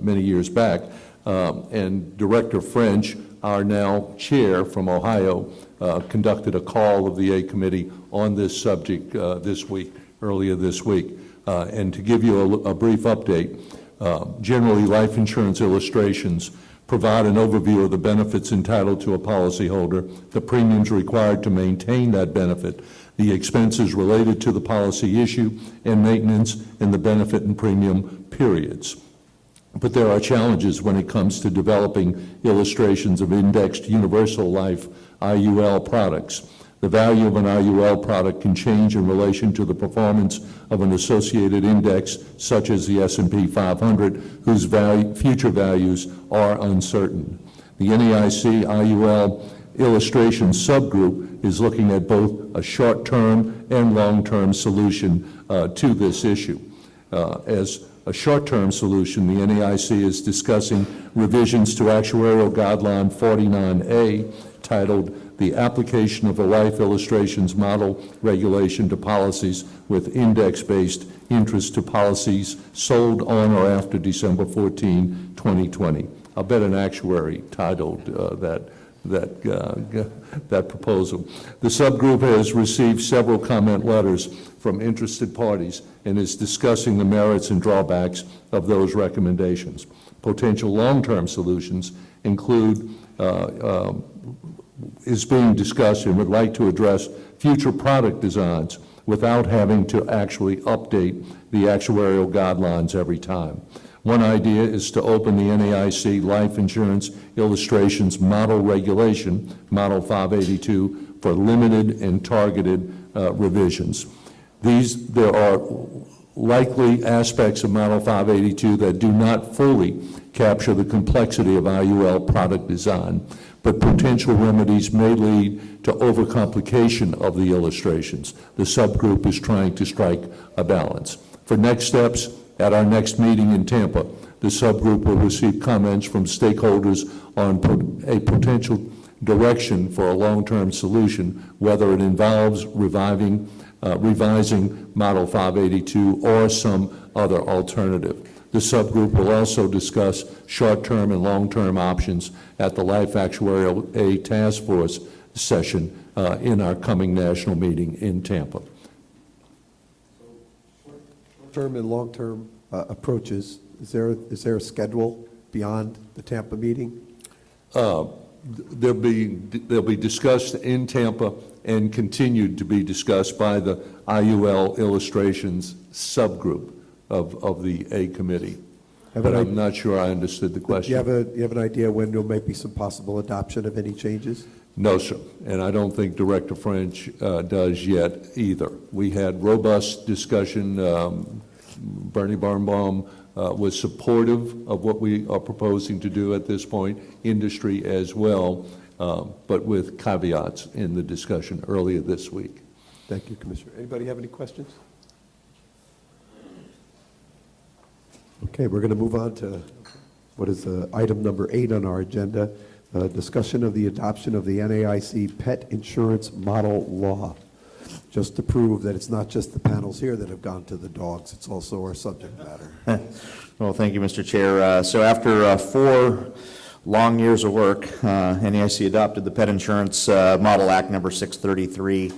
E: many years back. And Director French, our now chair from Ohio, conducted a call of the A Committee on this subject earlier this week. And to give you a brief update, generally life insurance illustrations provide an overview of the benefits entitled to a policyholder, the premiums required to maintain that benefit, the expenses related to the policy issue, and maintenance in the benefit and premium periods. But there are challenges when it comes to developing illustrations of indexed universal life IUL products. The value of an IUL product can change in relation to the performance of an associated index, such as the S&P 500, whose future values are uncertain. The NAIC IUL illustration subgroup is looking at both a short-term and long-term solution to this issue. As a short-term solution, the NAIC is discussing revisions to Actuarial Guideline 49A, titled The Application of a Life Illustrations Model Regulation to Policies with Index-Based Interest to Policies Sold on or after December 14, 2020. I'll bet an actuary titled that proposal. The subgroup has received several comment letters from interested parties and is discussing the merits and drawbacks of those recommendations. Potential long-term solutions include is being discussed and would like to address future product designs without having to actually update the actuarial guidelines every time. One idea is to open the NAIC Life Insurance Illustrations Model Regulation, Model 582, for limited and targeted revisions. There are likely aspects of Model 582 that do not fully capture the complexity of IUL product design, but potential remedies may lead to overcomplication of the illustrations. The subgroup is trying to strike a balance. For next steps, at our next meeting in Tampa, the subgroup will receive comments from stakeholders on a potential direction for a long-term solution, whether it involves revising Model 582 or some other alternative. The subgroup will also discuss short-term and long-term options at the Life Actuarial A Task Force session in our coming national meeting in Tampa.
A: Term and long-term approaches, is there a schedule beyond the Tampa meeting?
E: They'll be discussed in Tampa and continued to be discussed by the IUL illustrations subgroup of the A committee. But I'm not sure I understood the question.
A: Do you have an idea when there may be some possible adoption of any changes?
E: No, sir, and I don't think Director French does yet either. We had robust discussion. Bernie Barnbaum was supportive of what we are proposing to do at this point, industry as well, but with caveats in the discussion earlier this week.
A: Thank you, Commissioner. Anybody have any questions? Okay, we're going to move on to what is item number 8 on our agenda, discussion of the adoption of the NAIC Pet Insurance Model Law. Just to prove that it's not just the panels here that have gone to the dogs, it's also our subject matter.
F: Well, thank you, Mr. Chair. So after 4 long years of work, NAIC adopted the Pet Insurance Model Act number 633.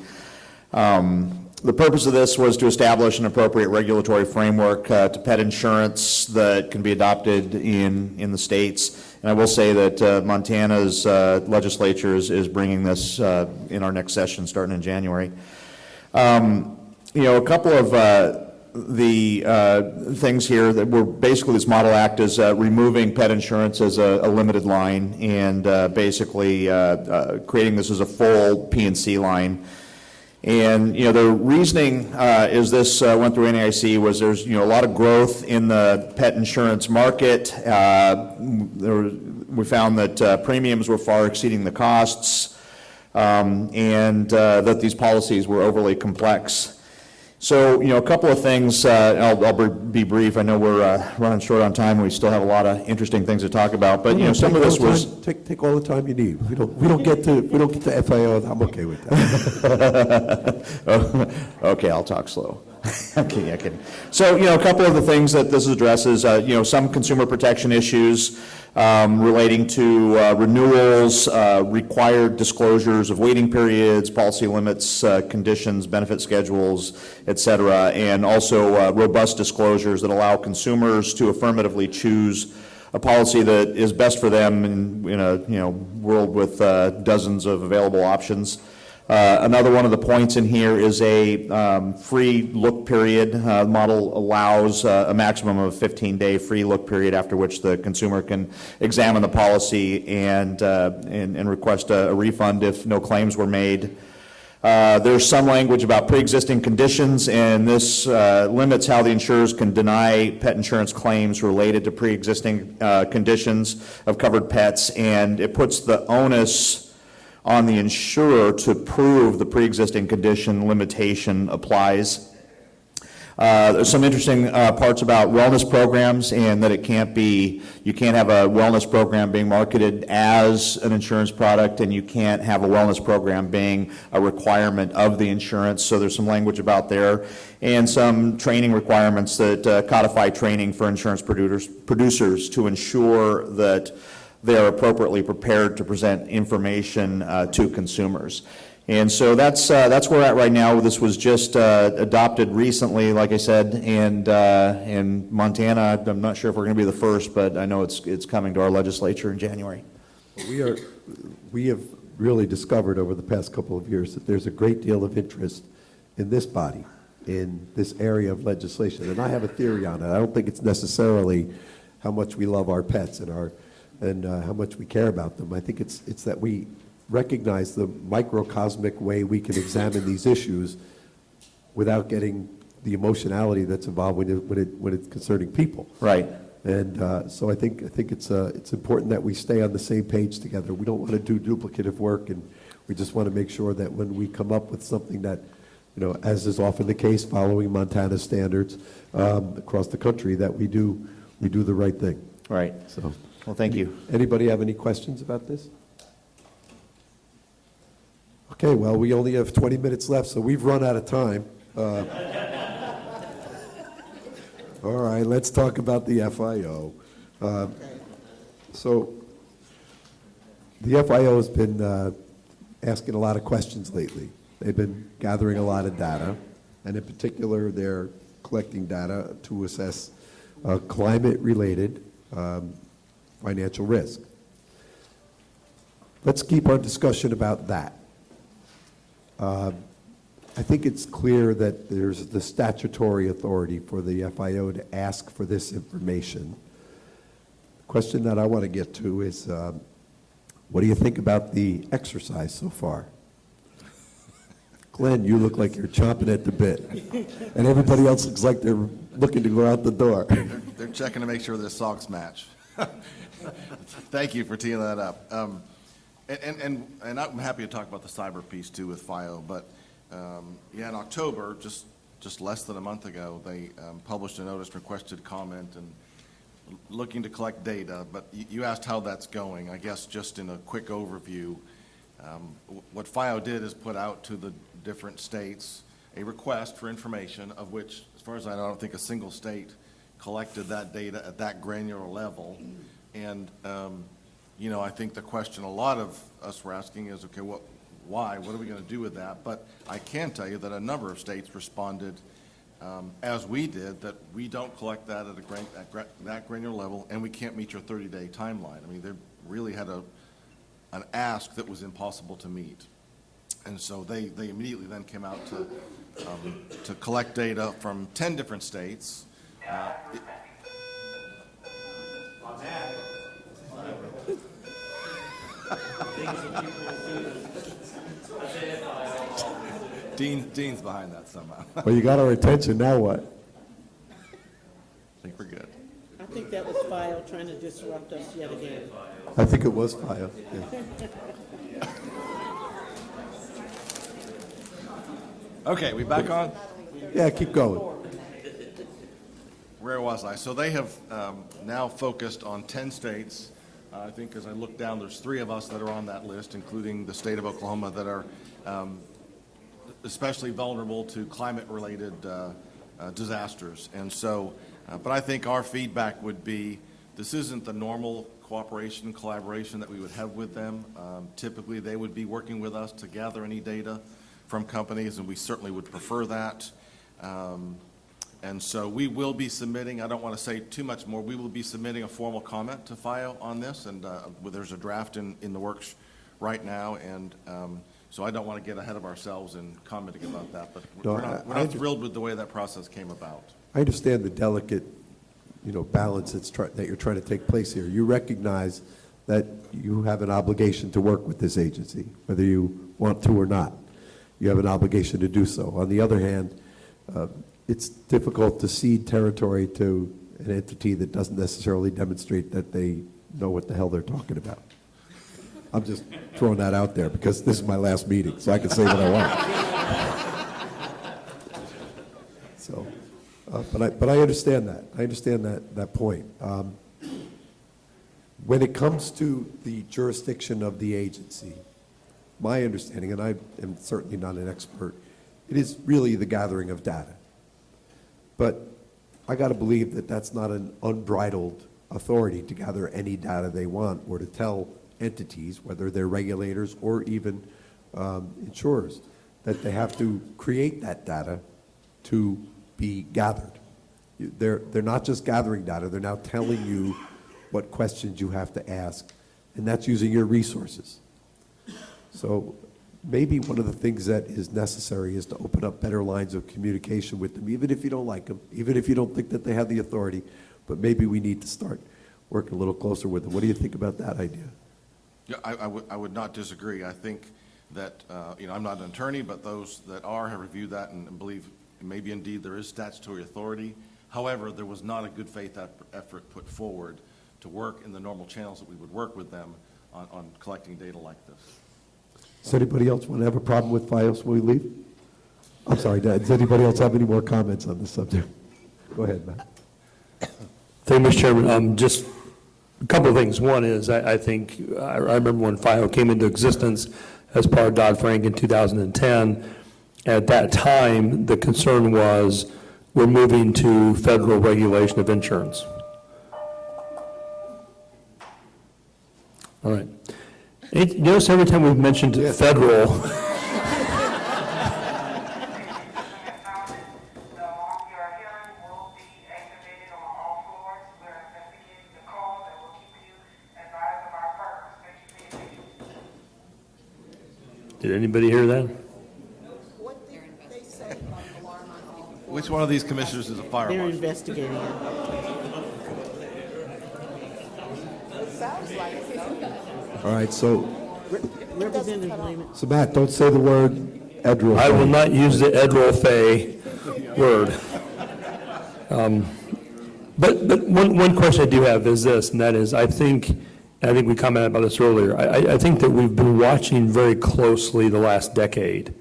F: The purpose of this was to establish an appropriate regulatory framework to pet insurance that can be adopted in the states. And I will say that Montana's legislature is bringing this in our next session starting in January. A couple of the things here that were basically this model act is removing pet insurance as a limited line and basically creating this as a full P&C line. And, the reasoning is this went through NAIC was there's, a lot of growth in the pet insurance market. We found that premiums were far exceeding the costs and that these policies were overly complex. So, a couple of things, I'll be brief. I know we're running short on time, and we still have a lot of interesting things to talk about, but, some of this was...
A: Take all the time you need. We don't get to FIO, I'm okay with that.
F: Okay, I'll talk slow. Okay, kidding. So, a couple of the things that this addresses, some consumer protection issues relating to renewals, required disclosures of waiting periods, policy limits, conditions, benefit schedules, et cetera, and also robust disclosures that allow consumers to affirmatively choose a policy that is best for them in a world with dozens of available options. Another one of the points in here is a free look period. The model allows a maximum of a 15-day free look period after which the consumer can examine the policy and request a refund if no claims were made. There's some language about pre-existing conditions, and this limits how the insurers can deny pet insurance claims related to pre-existing conditions of covered pets, and it puts the onus on the insurer to prove the pre-existing condition limitation applies. There's some interesting parts about wellness programs and that you can't have a wellness program being marketed as an insurance product, and you can't have a wellness program being a requirement of the insurance. So there's some language about there, and some training requirements that codify training for insurance producers to ensure that they are appropriately prepared to present information to consumers. And so that's where we're at right now. This was just adopted recently, like I said, and in Montana, I'm not sure if we're going to be the first, but I know it's coming to our legislature in January.
A: We have really discovered over the past couple of years that there's a great deal of interest in this body, in this area of legislation, and I have a theory on it. I don't think it's necessarily how much we love our pets and how much we care about them. I think it's that we recognize the microcosmic way we can examine these issues without getting the emotionality that's involved when it's concerning people.
F: Right.
A: And so I think it's important that we stay on the same page together. We don't want to do duplicative work, and we just want to make sure that when we come up with something that, as is often the case, following Montana standards across the country, that we do the right thing.
F: Right.
A: So.
F: Well, thank you.
A: Anybody have any questions about this? Okay, well, we only have 20 minutes left, so we've run out of time. All right, let's talk about the FIO. So the FIO has been asking a lot of questions lately. They've been gathering a lot of data, and in particular, they're collecting data to assess climate-related financial risk. Let's keep our discussion about that. I think it's clear that there's the statutory authority for the FIO to ask for this information. The question that I want to get to is, what do you think about the exercise so far? Glenn, you look like you're chomping at the bit, and everybody else looks like they're looking to go out the door.
C: They're checking to make sure their socks match. Thank you for teeing that up. And I'm happy to talk about the cyber piece too with FIO, but in October, just less than a month ago, they published a notice, requested comment, and looking to collect data. But you asked how that's going. I guess just in a quick overview, what FIO did is put out to the different states a request for information, of which, as far as I know, I don't think a single state collected that data at that granular level. And I think the question a lot of us were asking is, okay, why, what are we going to do with that? But I can tell you that a number of states responded as we did, that we don't collect that at that granular level, and we can't meet your 30-day timeline. I mean, they really had an ask that was impossible to meet. And so they immediately then came out to collect data from 10 different states. Dean's behind that somehow.
A: Well, you got our attention, now what?
C: I think we're good.
H: I think that was File trying to disrupt us yet again.
A: I think it was file, yeah.
C: Okay, we back on?
A: Yeah, keep going.
C: Where was I? So they have now focused on 10 states. I think as I look down, there's 3 of us that are on that list, including the state of Oklahoma, that are especially vulnerable to climate-related disasters. And so, but I think our feedback would be, this isn't the normal cooperation and collaboration that we would have with them. Typically, they would be working with us to gather any data from companies, and we certainly would prefer that. And so we will be submitting, I don't want to say too much more, we will be submitting a formal comment to FIO on this, and there's a draft in the works right now, and so I don't want to get ahead of ourselves in commenting about that, but
A: No,
C: we're not thrilled with the way that process came about.
A: I understand the delicate, balance that you're trying to take place here. You recognize that you have an obligation to work with this agency, whether you want to or not. You have an obligation to do so. On the other hand, it's difficult to cede territory to an entity that doesn't necessarily demonstrate that they know what the hell they're talking about. I'm just throwing that out there because this is my last meeting, so I can say what I want. So, but I understand that. I understand that point. When it comes to the jurisdiction of the agency, my understanding, and I am certainly not an expert, it is really the gathering of data. But I got to believe that that's not an unbridled authority to gather any data they want or to tell entities, whether they're regulators or even insurers, that they have to create that data to be gathered. They're not just gathering data, they're now telling you what questions you have to ask, and that's using your resources. So maybe one of the things that is necessary is to open up better lines of communication with them, even if you don't like them, even if you don't think that they have the authority, but maybe we need to start working a little closer with them. What do you think about that idea?
C: Yeah, I would not disagree. I think that, I'm not an attorney, but those that are have reviewed that and believe maybe indeed there is statutory authority. However, there was not a good faith effort put forward to work in the normal channels that we would work with them on collecting data like this.
A: Does anybody else want to have a problem with FIOS when we leave? I'm sorry, does anybody else have any more comments on this subject? Go ahead, Matt.
J: Thank you, Mr. Chairman. Just a couple of things. One is, I think, I remember when FIO came into existence as part of Dodd-Frank in 2010. At that time, the concern was we're moving to federal regulation of insurance. All right. You notice every time we've mentioned federal, did anybody hear that?
C: Which one of these commissioners is a fire
H: They're
C: marshal?
H: investigating it.
A: All right, so
H: Representative Lehman.
A: Matt, don't say the word Edro.
J: I will not use the Edrol-Fay word. But one question I do have is this, and that is, I think we commented about this earlier. I think that we've been watching very closely the last decade.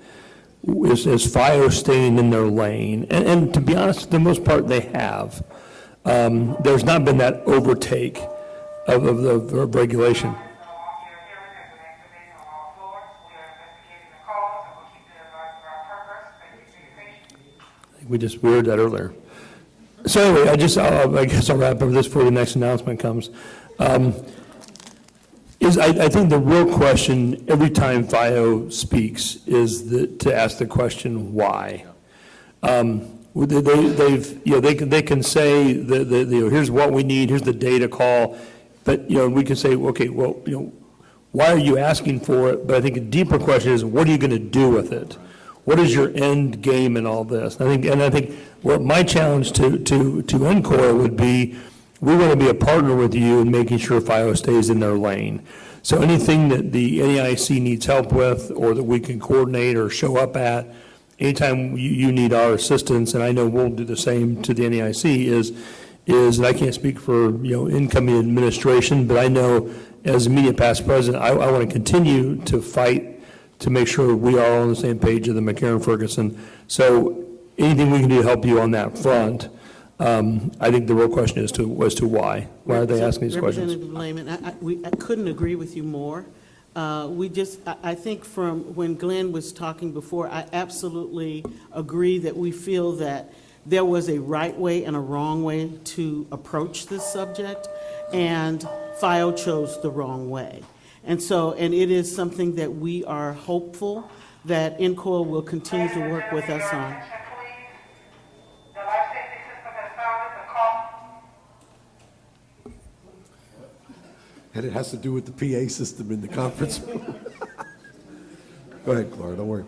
J: Is FIO staying in their lane? And to be honest, for the most part, they have. There's not been that overtake of regulation. We heard that earlier. So anyway, I guess I'll wrap up this before the next announcement comes. Because I think the real question, every time FIO speaks, is to ask the question, why? They can say, here's what we need, here's the data call, but, we can say, okay, well, why are you asking for it? But I think a deeper question is, what are you going to do with it? What is your end game in all this? I think what my challenge to NCOIL would be, we want to be a partner with you in making sure FIO stays in their lane. So anything that the NAIC needs help with, or that we can coordinate or show up at, anytime you need our assistance, and I know we'll do the same to the NAIC, is, and I can't speak for, incoming administration, but I know as immediate past president, I want to continue to fight to make sure we are all on the same page of the McCarran-Ferguson. So anything we can do to help you on that front, I think the real question is to why. Why are they asking these questions?
H: Representative Lehman, I couldn't agree with you more. I think from when Glenn was talking before, I absolutely agree that we feel that there was a right way and a wrong way to approach this subject, and FIO chose the wrong way. And it is something that we are hopeful that NCOIL will continue to work with us on.
A: And it has to do with the PA system in the conference room. Go ahead, Clara, don't worry.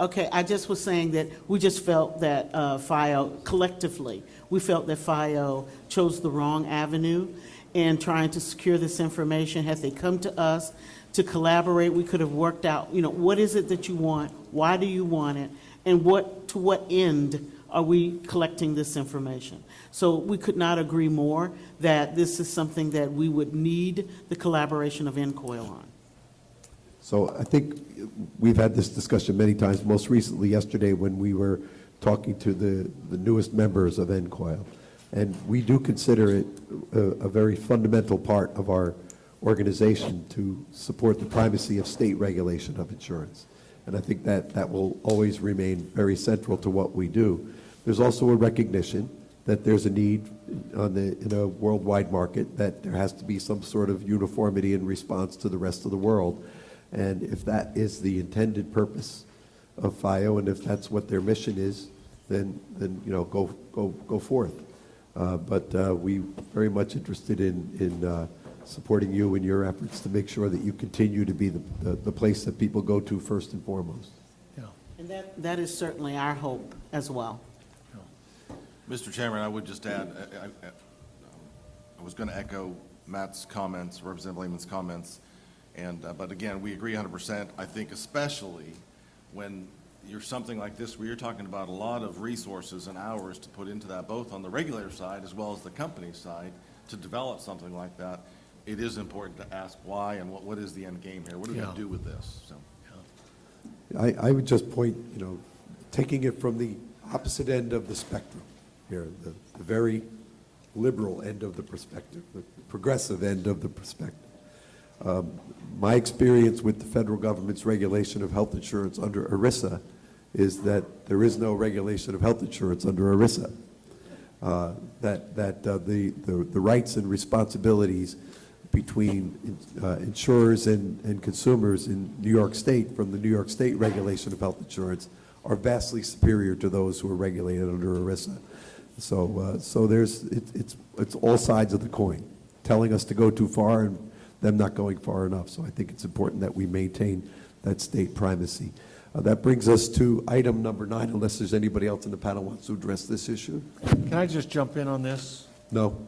H: Okay, I just was saying that we just felt that FIO, collectively, we felt that FIO chose the wrong avenue in trying to secure this information. Had they come to us to collaborate, we could have worked out, what is it that you want, why do you want it, and to what end are we collecting this information? So we could not agree more that this is something that we would need the collaboration of NCOIL on.
A: So I think we've had this discussion many times, most recently yesterday when we were talking to the newest members of NCOIL. And we do consider it a very fundamental part of our organization to support the primacy of state regulation of insurance. And I think that will always remain very central to what we do. There's also a recognition that there's a need in a worldwide market, that there has to be some sort of uniformity in response to the rest of the world. And if that is the intended purpose of FIO, and if that's what their mission is, then go forth. But we very much interested in supporting you in your efforts to make sure that you continue to be the place that people go to first and foremost.
I: Yeah.
H: And that is certainly our hope as well.
C: Mr. Chairman, I would just add, I was going to echo Matt's comments, Representative Lehman's comments, but again, we agree 100%. I think especially when you're something like this, where you're talking about a lot of resources and hours to put into that, both on the regulator side as well as the company side, to develop something like that, it is important to ask why and what is the end game here? What are we going to do with this? So.
A: I would just point, taking it from the opposite end of the spectrum here, the very liberal end of the perspective, the progressive end of the perspective. My experience with the federal government's regulation of health insurance under ERISA is that there is no regulation of health insurance under ERISA. The rights and responsibilities between insurers and consumers in New York State from the New York State regulation of health insurance are vastly superior to those who are regulated under ERISA. So it's all sides of the coin, telling us to go too far and them not going far enough. So I think it's important that we maintain that state primacy. That brings us to item number 9, unless there's anybody else in the panel who wants to address this issue.
I: Can I just jump in on this?
A: No.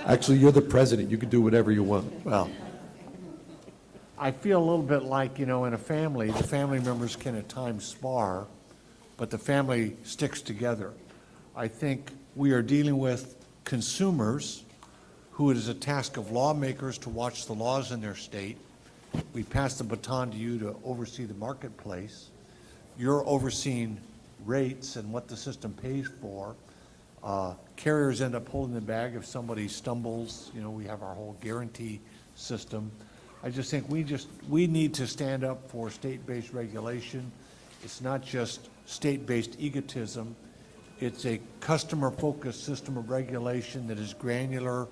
A: Actually, you're the president. You can do whatever you want.
I: Well, I feel a little bit like, in a family, the family members can at times spar, but the family sticks together. I think we are dealing with consumers who it is a task of lawmakers to watch the laws in their state. We pass the baton to you to oversee the marketplace. You're overseeing rates and what the system pays for. Carriers end up holding the bag if somebody stumbles. We have our whole guarantee system. I just think we need to stand up for state-based regulation. It's not just state-based egotism. It's a customer-focused system of regulation that is granular,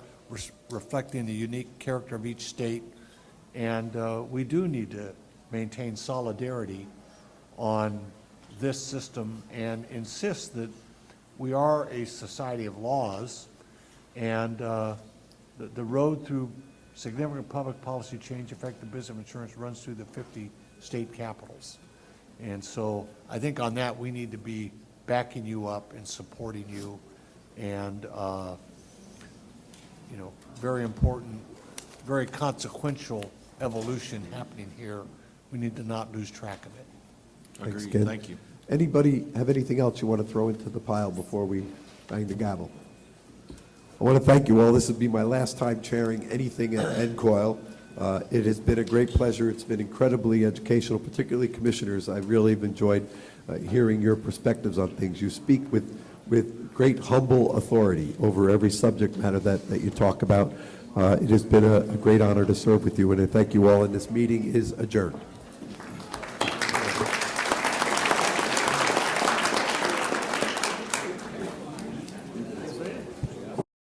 I: reflecting the unique character of each state. And we do need to maintain solidarity on this system and insist that we are a society of laws, and the road through significant public policy change affecting the business of insurance runs through the 50 state capitals. And so I think on that, we need to be backing you up and supporting you, and very important, very consequential evolution happening here. We need to not lose track of it.
A: Thanks,
C: Agreed.
A: Ken.
C: Thank you.
A: Anybody have anything else you want to throw into the pile before we bang the gavel? I want to thank you all. This will be my last time chairing anything at NCOIL. It has been a great pleasure. It's been incredibly educational, particularly commissioners. I really have enjoyed hearing your perspectives on things. You speak with great humble authority over every subject matter that you talk about. It has been a great honor to serve with you, and I thank you all, and this meeting is adjourned.